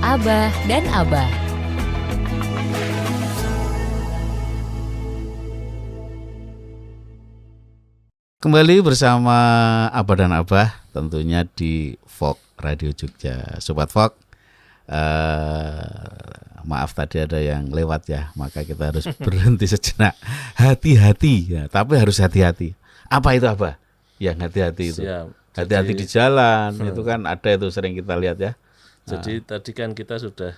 Abah dan Abah. Kembali bersama Abah dan Abah, tentunya di Fok Radio Jogja. Sobat Fok, maaf tadi ada yang lewat ya, maka kita harus berhenti sejenak. Hati-hati, ya, tapi harus hati-hati. Apa itu Abah? Yang hati-hati itu? Siap. Hati-hati di jalan, itu kan ada itu sering kita lihat ya. Jadi tadi kan kita sudah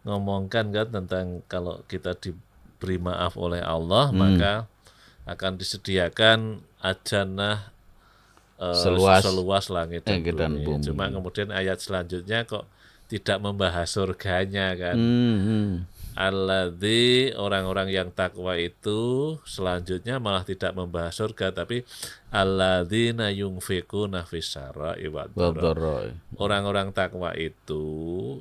ngomongkan kan tentang kalau kita diberi maaf oleh Allah, maka akan disediakan ajanah seluas langit dan bumi. Cuma kemudian ayat selanjutnya kok tidak membahas surganya kan. Alladzi, orang-orang yang takwa itu selanjutnya malah tidak membahas surga, tapi alladzina yunfiquna fis-sarai wad-dharra. Orang-orang takwa itu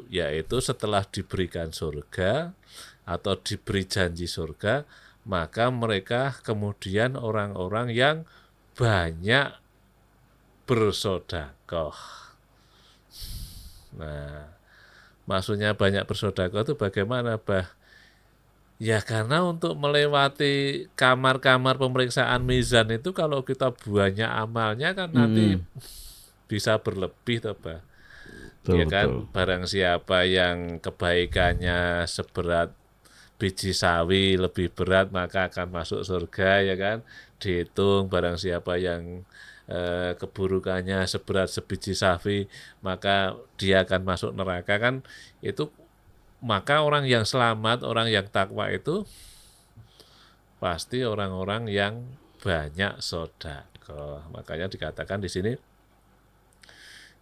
yaitu setelah diberikan surga atau diberi janji surga, maka mereka kemudian orang-orang yang banyak bersedekah. Nah, maksudnya banyak bersedekah itu bagaimana, Bah? Ya karena untuk melewati kamar-kamar pemeriksaan mizan itu kalau kita banyak amalnya kan nanti bisa berlebih toh, Bah. Ya kan, barang siapa yang kebaikannya seberat biji sawi lebih berat maka akan masuk surga, ya kan. Dihitung barang siapa yang keburukannya seberat sebiji sawi maka dia akan masuk neraka kan. Itu maka orang yang selamat, orang yang takwa itu pasti orang-orang yang banyak sedekah. Makanya dikatakan di sini,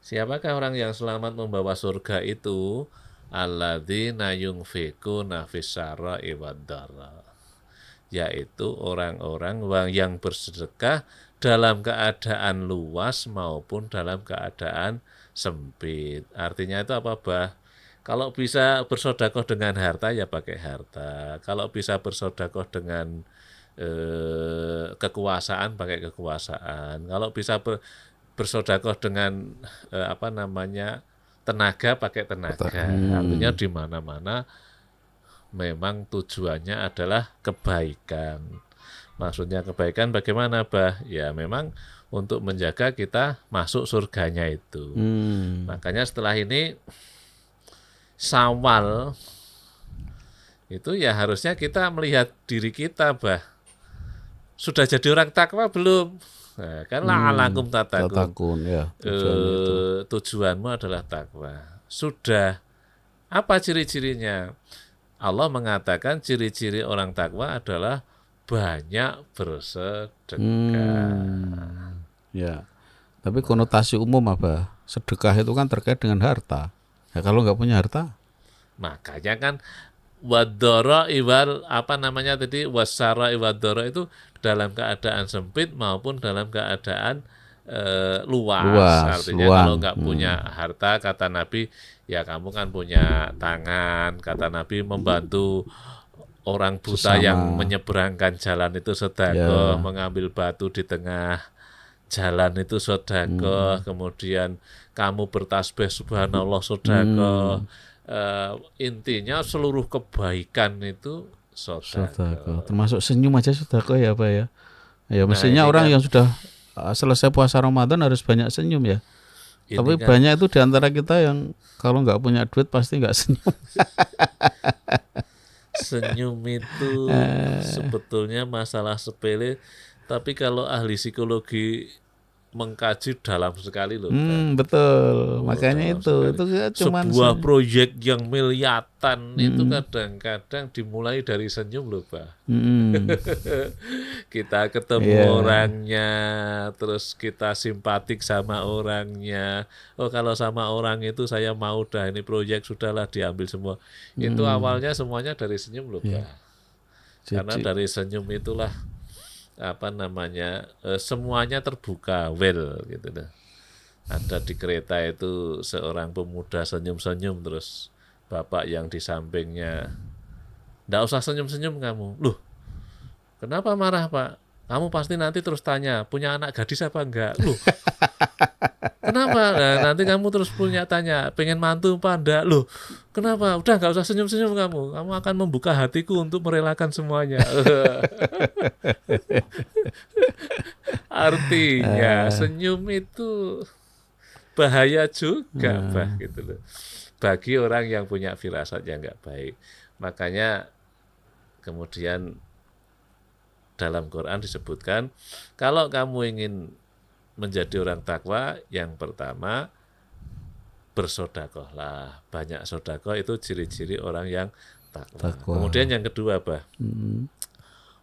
siapakah orang yang selamat membawa surga itu? Alladzina yunfiquna fis-sarai wad-dharra, yaitu orang-orang yang bersedekah dalam keadaan luas maupun dalam keadaan sempit. Artinya itu apa, Bah? Kalau bisa bersedekah dengan harta ya pakai harta. Kalau bisa bersedekah dengan kekuasaan pakai kekuasaan. Kalau bisa bersedekah dengan tenaga pakai tenaga. Artinya di mana-mana memang tujuannya adalah kebaikan. Maksudnya kebaikan bagaimana, Bah? Ya memang untuk menjaga kita masuk surganya itu. Makanya setelah ini Syawal itu ya harusnya kita melihat diri kita, Bah. Sudah jadi orang takwa belum? Nah, kan la'alakum tatakun. Ya, Tujuanmu adalah takwa. Sudah. Apa ciri-cirinya? Allah mengatakan ciri-ciri orang takwa adalah banyak bersedekah. Ya. Tapi konotasi umum apa? Sedekah itu kan terkait dengan harta. Ya kalau nggak punya harta, makanya kan wadoro iwal wasara iwadoro itu dalam keadaan sempit maupun dalam keadaan luas. Artinya kalau nggak punya harta, kata Nabi, ya kamu kan punya tangan. Kata Nabi, membantu orang buta yang menyeberangkan jalan itu sedekah, mengambil batu di tengah jalan itu sedekah, kemudian kamu bertasbih subhanallah sedekah. Intinya seluruh kebaikan itu sedekah. Termasuk senyum aja sedekah ya, Pak ya. Ya mestinya orang yang sudah selesai puasa Ramadan harus banyak senyum ya. Tapi banyak itu diantara kita yang kalau nggak punya duit pasti nggak senyum. Senyum itu sebetulnya masalah sepele, tapi kalau ahli psikologi mengkaji dalam sekali loh. Betul. Makanya itu cuma sebuah proyek yang miliaran itu kadang-kadang dimulai dari senyum loh, Pak. Kita ketemu orangnya, terus kita simpatik sama orangnya. Oh kalau sama orang itu saya mau dah, ini proyek sudahlah diambil semua. Itu awalnya semuanya dari senyum loh, Pak. Karena dari senyum itulah semuanya terbuka gitu dah. Ada di kereta itu seorang pemuda senyum-senyum, terus bapak yang di sampingnya, nggak usah senyum-senyum kamu. Loh, kenapa marah, Pak? Kamu pasti nanti terus tanya, punya anak gadis apa enggak? Loh, Kenapa? Nah, nanti kamu terus tanya, pengen mantu apa enggak? Loh, kenapa? Udah nggak usah senyum-senyum kamu. Kamu akan membuka hatiku untuk merelakan semuanya. Artinya senyum itu bahaya juga, gitu loh. Bagi orang yang punya firasat yang nggak baik. Makanya kemudian dalam Quran disebutkan, kalau kamu ingin menjadi orang takwa, yang pertama bersodakohlah. Banyak sodakoh itu ciri-ciri orang yang takwa. Kemudian yang kedua apa?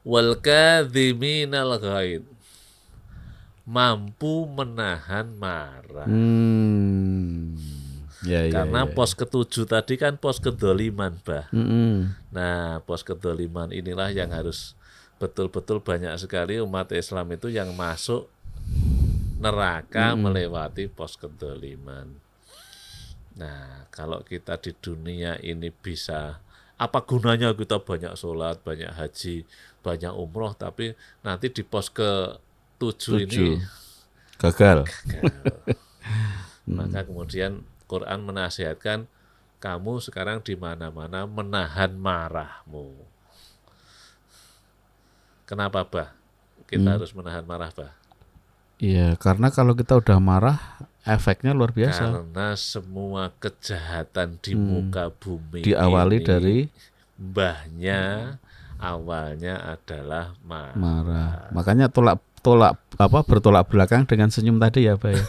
Wal kadhiminal ghaid. Mampu menahan marah. Karena pos ketujuh tadi kan pos kedoliman, Bah. Nah, pos kedoliman inilah yang harus betul-betul banyak sekali umat Islam itu yang masuk neraka melewati pos kedoliman. Nah, kalau kita di dunia ini bisa, apa gunanya kita banyak sholat, banyak haji, banyak umroh, tapi nanti di pos ke-7 ini gagal. Maka kemudian Quran menasihatkan, kamu sekarang di mana-mana menahan marahmu. Kenapa, Bah? Kita harus menahan marah, Bah? Iya, karena kalau kita udah marah, efeknya luar biasa. Karena semua kejahatan di muka bumi diawali ini, dari mbahnya awalnya adalah marah. Makanya bertolak belakang dengan senyum tadi ya, Pak ya.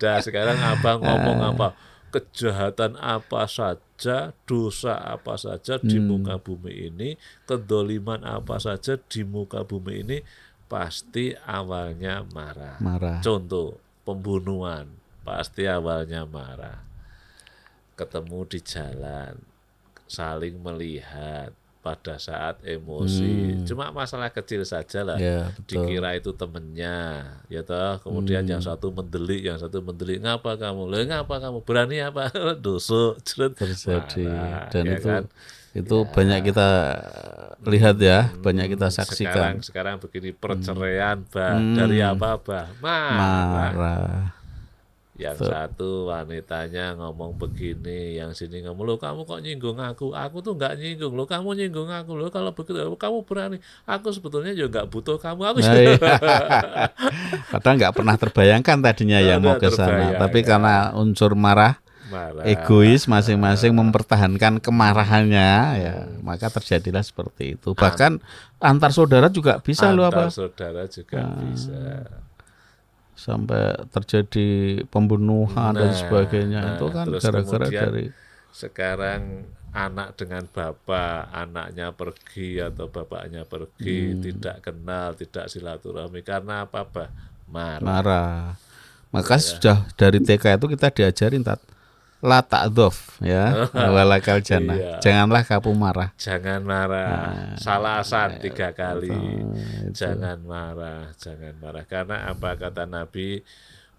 Dan sekarang Abang ngomong apa? Kejahatan apa saja, dosa apa saja di muka bumi ini, kedoliman apa saja di muka bumi ini, pasti awalnya marah. Contoh, pembunuhan pasti awalnya marah. Ketemu di jalan, saling melihat pada saat emosi, cuma masalah kecil saja lah, ya, dikira itu temennya, ya toh. Kemudian yang satu mendelik, ngapa kamu? Ngapa kamu? Berani apa? Dosa terjadi. Marah, Dan ya itu banyak kita lihat ya, banyak kita saksikan. Sekarang begini, perceraian, Bah, dari apa, Bah? Marah. Yang satu wanitanya ngomong begini, yang sini ngomong, lo kamu kok nyinggung aku tuh nggak nyinggung, lo kamu nyinggung aku, lo kalau begitu kamu berani, aku sebetulnya juga nggak butuh kamu, padahal nggak pernah terbayangkan tadinya yang mau ke sana, tapi karena unsur marah, egois, masing-masing mempertahankan kemarahannya, ya maka terjadilah seperti itu. Bahkan antar saudara juga bisa loh, apa? Antar saudara juga bisa. Sampai terjadi pembunuhan dan sebagainya, itu kan gara-gara dari sekarang anak dengan bapak, anaknya pergi atau bapaknya pergi, tidak kenal, tidak silaturahmi, karena apa? Marah. Maka sudah dari TK itu kita diajarin la ta'dhof ya, walakal jannah. Janganlah kamu marah. Jangan marah. Salasan 3 kali. Jangan marah. Karena apa kata Nabi?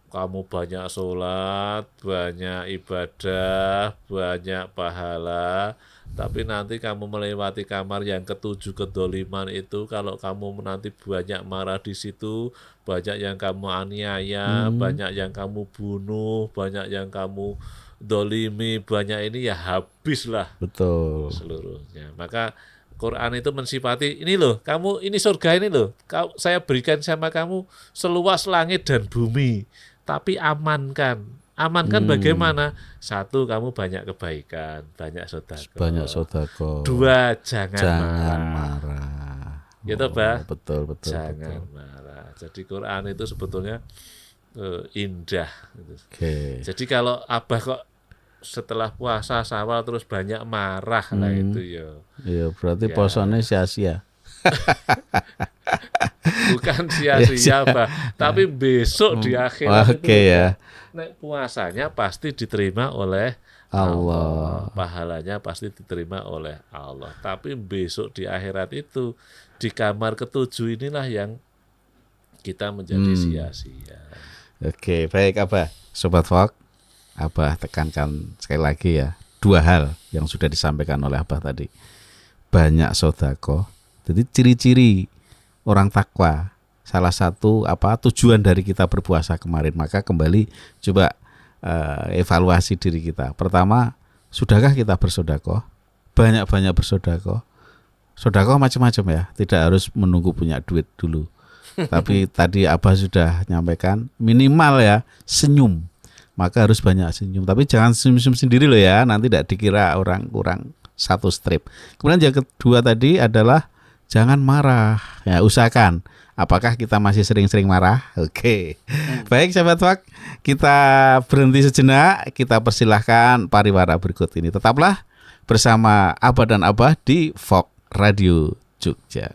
Kamu banyak sholat, banyak ibadah, banyak pahala, tapi nanti kamu melewati kamar yang ke-7 kedoliman itu, kalau kamu nanti banyak marah di situ, banyak yang kamu aniaya, banyak yang kamu bunuh, banyak yang kamu dolimi, banyak ini, ya habislah. Betul. Seluruhnya. Maka Quran itu mensifati, ini loh, kamu ini surga ini loh, saya berikan sama kamu seluas langit dan bumi, tapi amankan bagaimana? 1, kamu banyak kebaikan, banyak sedekah. 2, jangan marah. Gitu, Bah? Betul. Jangan marah. Jadi Quran itu sebetulnya indah. Okay. Jadi kalau Abah kok setelah puasa Syawal terus banyak marah lah itu ya. Iya, berarti puasanya sia-sia. Bukan sia-sia, Bah, tapi besok di akhirat itu ya. Puasanya pasti diterima oleh Allah. Pahalanya pasti diterima oleh Allah. Tapi besok di akhirat itu, di kamar ke-7 inilah yang kita menjadi sia-sia. Oke, baik Abah. Sobat Fok, Abah tekankan sekali lagi ya, 2 hal yang sudah disampaikan oleh Abah tadi. Banyak sedekah. Jadi ciri-ciri orang takwa, salah satu tujuan dari kita berpuasa kemarin. Maka kembali coba evaluasi diri kita. Pertama, sudahkah kita bersedekah? Banyak-banyak bersedekah. Sedekah macam-macam ya, tidak harus menunggu punya duit dulu. Tapi tadi Abah sudah nyampaikan minimal ya senyum. Maka harus banyak senyum. Tapi jangan senyum-senyum sendiri loh ya, nanti tidak dikira orang kurang satu strip. Kemudian yang kedua tadi adalah jangan marah. Ya, usahakan. Apakah kita masih sering-sering marah? Oke. Baik sahabat FAK, kita berhenti sejenak. Kita persilahkan pariwara berikut ini. Tetaplah bersama Abah dan Abah di FOK Radio Jogja.